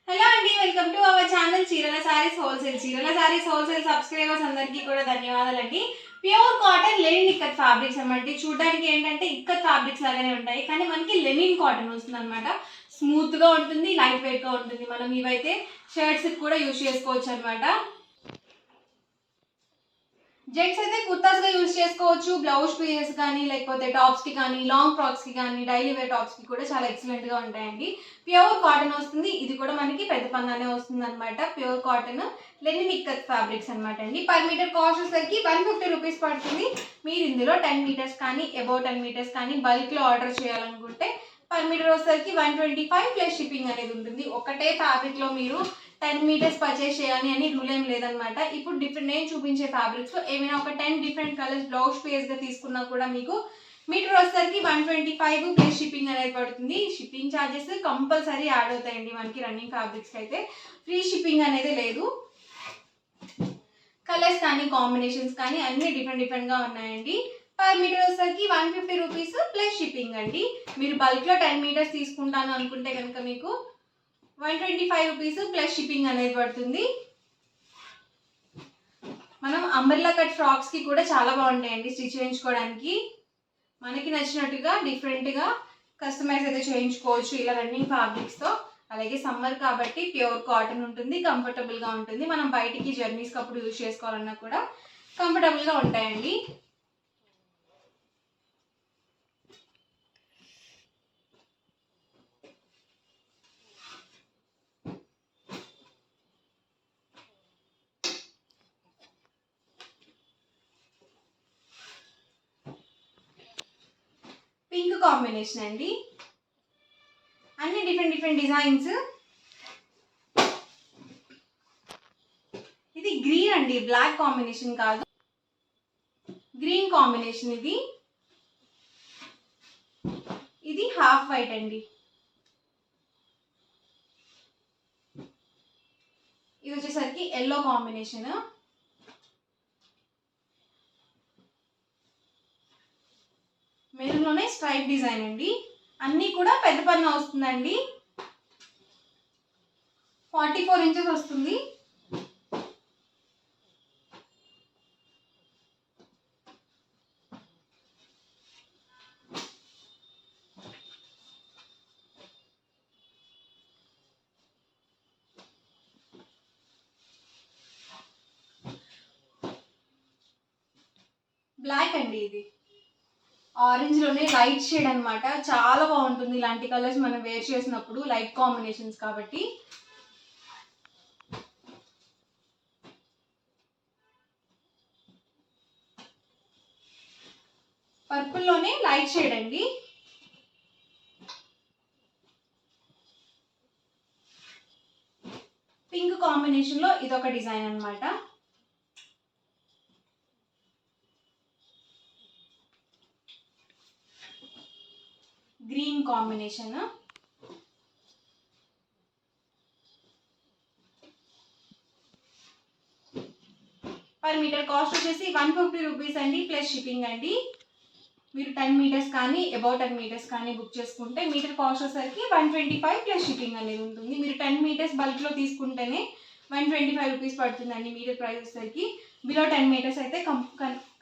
Hello అండి, welcome to our channel చీరల saris wholesale. చీరల సారీస్ హోల్సేల్ సబ్స్క్రైబర్స్ అందరికీ కూడా ధన్యవాదాలండి. Pure cotton Lenin ikat fabrics అన్నమాట. చూడడానికి ఏంటంటే ఇక్కత్ ఫ్యాబ్రిక్స్ లాగానే ఉంటాయి, కానీ మనకి లెనిన్ కాటన్ వస్తుంది అనమాట. స్మూత్ గా ఉంటుంది, లైట్ వెయిట్ గా ఉంటుంది. మనం ఇవైతే షర్ట్స్ కూడా యూజ్ చేసుకోవచ్చు అనమాట. జెంట్స్ అయితే కుర్తాస్ గా యూజ్ చేసుకోవచ్చు, బ్లౌజ్ పీసెస్ కానీ లేకపోతే టాప్స్ కి కానీ లాంగ్ ఫ్రాక్స్ కి కానీ డైలీ వేర్ టాప్స్ కి కూడా చాలా ఎక్సలెంట్ గా ఉంటాయండి. ప్యూర్ కాటన్ వస్తుంది, ఇది కూడా మనకి పెద్ద పన్నానే వస్తుంది అనమాట. Pure cotton Lenin ikat fabrics అనమాట అండి. పర్ మీటర్ కాస్ట్ వచ్చేసరికి 150 రూపీస్ పడుతుంది. మీరు ఇందులో 10 మీటర్స్ కానీ అబౌవ్ 10 మీటర్స్ కానీ బల్క్ లో ఆర్డర్ చేయాలనుకుంటే పర్ మీటర్ వచ్చేసరికి 125 ప్లస్ షిప్పింగ్ అనేది ఉంటుంది. ఒకటే ఫ్యాబ్రిక్ లో మీరు 10 మీటర్స్ పర్చేస్ చేయాలి అని రూల్ ఏం లేదనమాట. ఇప్పుడు నేను చూపించే ఫ్యాబ్రిక్స్ ఏమైనా ఒక 10 డిఫరెంట్ కలర్స్ బ్లౌజ్ పేస్ గా తీసుకున్నా కూడా మీకు మీటర్ వచ్చేసరికి 125 ప్లస్ షిప్పింగ్ అనేది పడుతుంది. షిప్పింగ్ ఛార్జెస్ కంపల్సరీ యాడ్ అవుతాయండి మనకి. రన్నింగ్ ఫ్యాబ్రిక్స్ అయితే ఫ్రీ షిప్పింగ్ అనేది లేదు. కలర్స్ కానీ కాంబినేషన్స్ కానీ అన్ని డిఫరెంట్ గా ఉన్నాయండి. పర్ మీటర్ వచ్చేసరికి 150 రూపీస్ ప్లస్ షిప్పింగ్ అండి. మీరు బల్క్ లో 10 మీటర్స్ తీసుకుంటాను అనుకుంటే కనుక మీకు 125 రూపీస్ ప్లస్ షిప్పింగ్ అనేది పడుతుంది. మనం అంబ్రెల్లా కట్ ఫ్రాక్స్ కి కూడా చాలా బాగుంటాయండి స్టిచ్ చేయించుకోవడానికి. మనకి నచ్చినట్టుగా డిఫరెంట్ గా కస్టమైజ్ అయితే చేయించుకోవచ్చు ఇలా రన్నింగ్ ఫ్యాబ్రిక్స్ తో. అలాగే సమ్మర్ కాబట్టి ప్యూర్ కాటన్ ఉంటుంది, కంఫర్టబుల్ గా ఉంటుంది. మనం బయటికి జర్నీస్ అప్పుడు యూజ్ చేసుకోవాలన్నా కూడా కంఫర్టబుల్ గా ఉంటాయండి. పింక్ కాంబినేషన్ అండి, అన్ని డిఫరెంట్ డిజైన్స్. ఇది గ్రీన్ అండి, బ్లాక్ కాంబినేషన్ కాదు, గ్రీన్ కాంబినేషన్. ఇది హాఫ్ వైట్ అండి. ఇది వచ్చేసరికి ఎల్లో కాంబినేషన్. మెరూన్లోనే స్ట్రైప్ డిజైన్ అండి. అన్నీ కూడా పెద్ద పన్ను వస్తుందండి, 44 ఇంచెస్ వస్తుంది. బ్లాక్ అండి, ఇది ఆరెంజ్ లోనే లైట్ షేడ్ అనమాట. చాలా బాగుంటుంది ఇలాంటి కలర్స్ మనం వేర్ చేసినప్పుడు, లైట్ కాంబినేషన్స్ కాబట్టి. పర్పుల్ లోనే లైట్ షేడ్ అండి. పింక్ కాంబినేషన్ లో ఇదొక డిజైన్ అనమాట. Green combination. Per metre cost వచ్చేసి 150 రూపీస్ అండి ప్లస్ షిప్పింగ్ అండి. మీరు 10 మీటర్స్ కానీ అబౌవ్ 10 మీటర్స్ కానీ బుక్ చేసుకుంటే మీటర్ కాస్ట్ వచ్చేసరికి 125 ప్లస్ షిప్పింగ్ అనేది ఉంటుంది. మీరు 10 మీటర్స్ బల్క్ లో తీసుకుంటేనే 125 రూపీస్ పడుతుందండి మీటర్ ప్రైస్ వచ్చేసరికి. బిలో 10 మీటర్స్ అయితే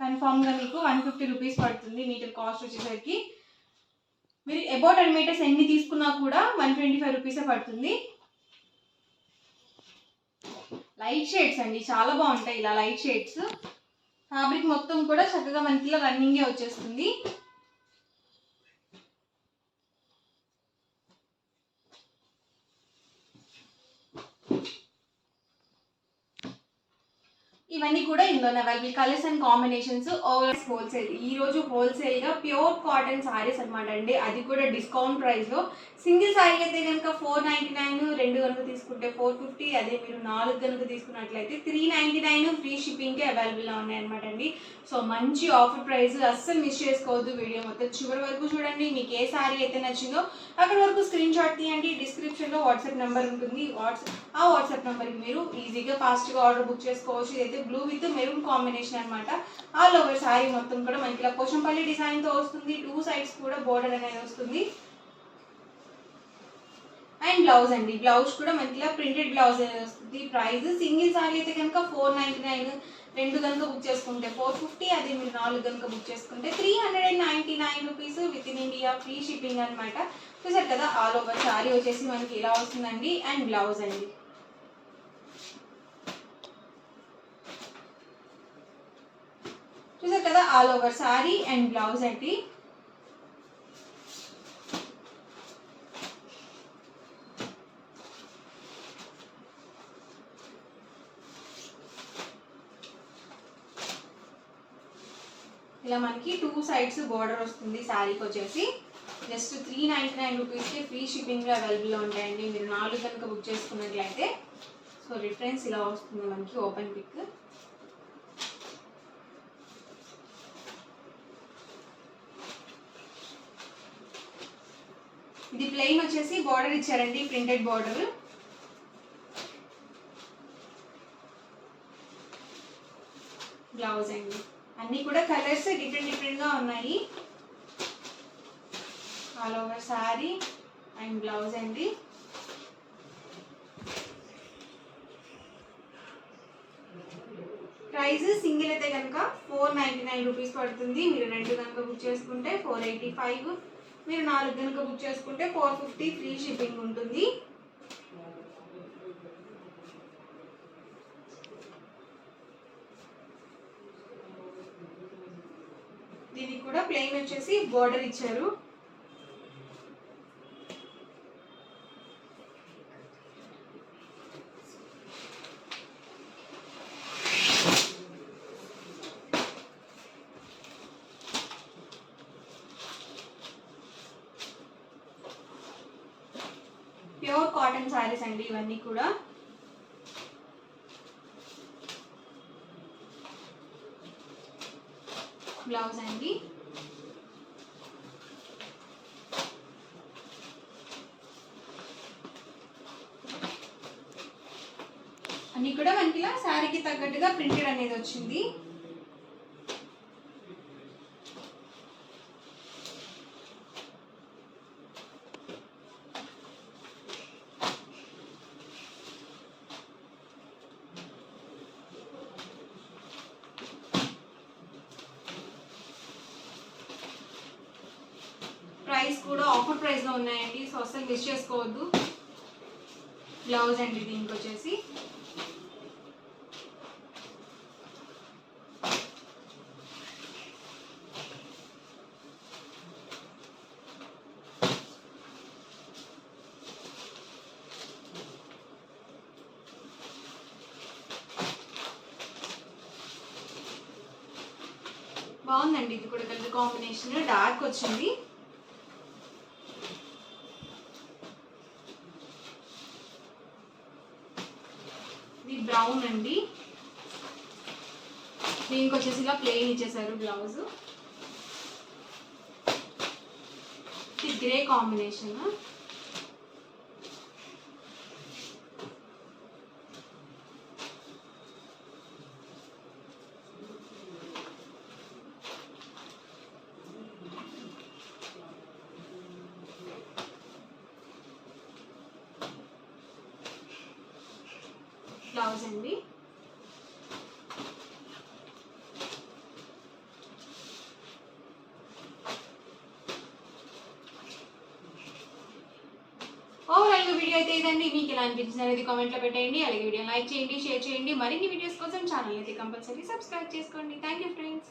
కన్ఫామ్ గా మీకు 150 రూపీస్ పడుతుంది మీటర్ కాస్ట్ వచ్చేసరికి. మీరు అబౌవ్ 10 మీటర్స్ ఎన్ని తీసుకున్నా కూడా 125 రూపీసే పడుతుంది. లైట్ షేడ్స్ అండి, చాలా బాగుంటాయి ఇలా లైట్ షేడ్స్. ఫ్యాబ్రిక్ మొత్తం కూడా చక్కగా మనకి ఇలా రన్నింగే వచ్చేస్తుంది. ఇవన్నీ కూడా ఇందులో available colours and combinations. Wholesale, ఈ రోజు హోల్సేల్ గా ప్యూర్ కాటన్ సారీస్ అనమాట అండి, అది కూడా డిస్కౌంట్ ప్రైస్ లో. సింగిల్ సారీ అయితే కనుక 499, 2 కనుక తీసుకుంటే 450, అదే మీరు 4 కనుక తీసుకున్నట్లయితే 399 ఫ్రీ షిప్పింగ్ కి అవైలబుల్ గా ఉన్నాయన్నమాట అండి. సో మంచి ఆఫర్ ప్రైస్, అస్సలు మిస్ చేసుకోవద్దు. వీడియో మొత్తం చివరి వరకు చూడండి. మీకు ఏ సారీ అయితే నచ్చిందో అక్కడ వరకు స్క్రీన్ షాట్ తీయండి. డిస్క్రిప్షన్ లో వాట్సాప్ నెంబర్ ఉంటుంది, ఆ వాట్సాప్ నెంబర్కి మీరు ఈజీగా ఫాస్ట్గా ఆర్డర్ బుక్ చేసుకోవచ్చు. ఇదైతే బ్లూ విత్ మెరూన్ కాంబినేషన్ అనమాట. ఆల్ ఓవర్ సారీ మొత్తం కూడా మనకి ఇలా పోచంపల్లి డిజైన్తో వస్తుంది. 2 సైడ్స్ కూడా బోర్డర్ అనేది వస్తుంది. అండ్ బ్లౌజ్ అండి, బ్లౌజ్ కూడా మనకి ఇలా ప్రింటెడ్ బ్లౌజ్ వస్తుంది. ప్రైస్ సింగిల్ సారీ అయితే కనుక 499, రెండు కనుక బుక్ చేసుకుంటే 450, అదే మీరు 4 కనుక బుక్ చేసుకుంటే 399 rupees with in India, free shipping అనమాట. చూసారు కదా, ఆల్ ఓవర్ సారీ వచ్చేసి మనకి ఇలా వస్తుందండి. అండ్ బ్లౌజ్ అండి, చూసారు కదా, all over sorry and blouse అండి. ఇలా మనకి 2 సైడ్స్ బోర్డర్ వస్తుంది. శారీకి వచ్చేసి జస్ట్ 399 రూపీస్కి ఫ్రీ షిప్పింగ్లో అవైలబుల్లో ఉంటాయండి. మీరు 4 కనుక బుక్ చేసుకున్నట్లయితే. సో రిఫరెన్స్ ఇలా వస్తుంది మనకి, ఓపెన్ పిక్. ఇది ప్లెయిన్ వచ్చేసి బార్డర్ ఇచ్చారండి, ప్రింటెడ్ బార్డర్. బ్లౌజ్ అండి, అన్నీ కూడా కలర్స్ డిఫరెంట్గా ఉన్నాయి. All over sari and blouse అండి. ప్రైస్ సింగిల్ అయితే కనుక 499 రూపీస్ పడుతుంది. మీరు 2 కనుక బుక్ చేసుకుంటే 485, మీరు 4 కనుక బుక్ చేసుకుంటే 450 ఫ్రీ షిప్పింగ్ ఉంటుంది. దీనికి కూడా ప్లెయిన్ వచ్చేసి బోర్డర్ ఇచ్చారు. ప్యూర్ కాటన్ సారీస్ అండి ఇవన్నీ కూడా. బ్లౌజ్ అండి, అన్ని కూడా మనకి ఇలా శారీకి తగ్గట్టుగా ప్రింటెడ్ అనేది వచ్చింది. ప్రైస్ కూడా ఆఫర్ ప్రైస్లో ఉన్నాయండి, సో అసలు మిస్ చేసుకోవద్దు. బ్లౌజ్ అండి దీనికి వచ్చేసి. బాగుందండి, ఇది కూడా కలర్ కాంబినేషన్ డార్క్ వచ్చింది. ఇది బ్రౌన్ అండి, దీనికి వచ్చేసి ఇలా ప్లెయిన్ ఇచ్చేసారు బ్లౌజ్. ఇది గ్రే కాంబినేషన్. బ్లౌజ్ అండి, ఓవరాల్ వీడియో అయితే ఇదండి. మీకు ఎలా అనిపించింది అనేది కామెంట్లో పెట్టేయండి. అలాగే వీడియో లైక్ చేయండి, షేర్ చేయండి. మరిన్ని వీడియోస్ కోసం ఛానల్ అయితే కంపల్సరీ సబ్స్క్రైబ్ చేసుకోండి. Thank you friends.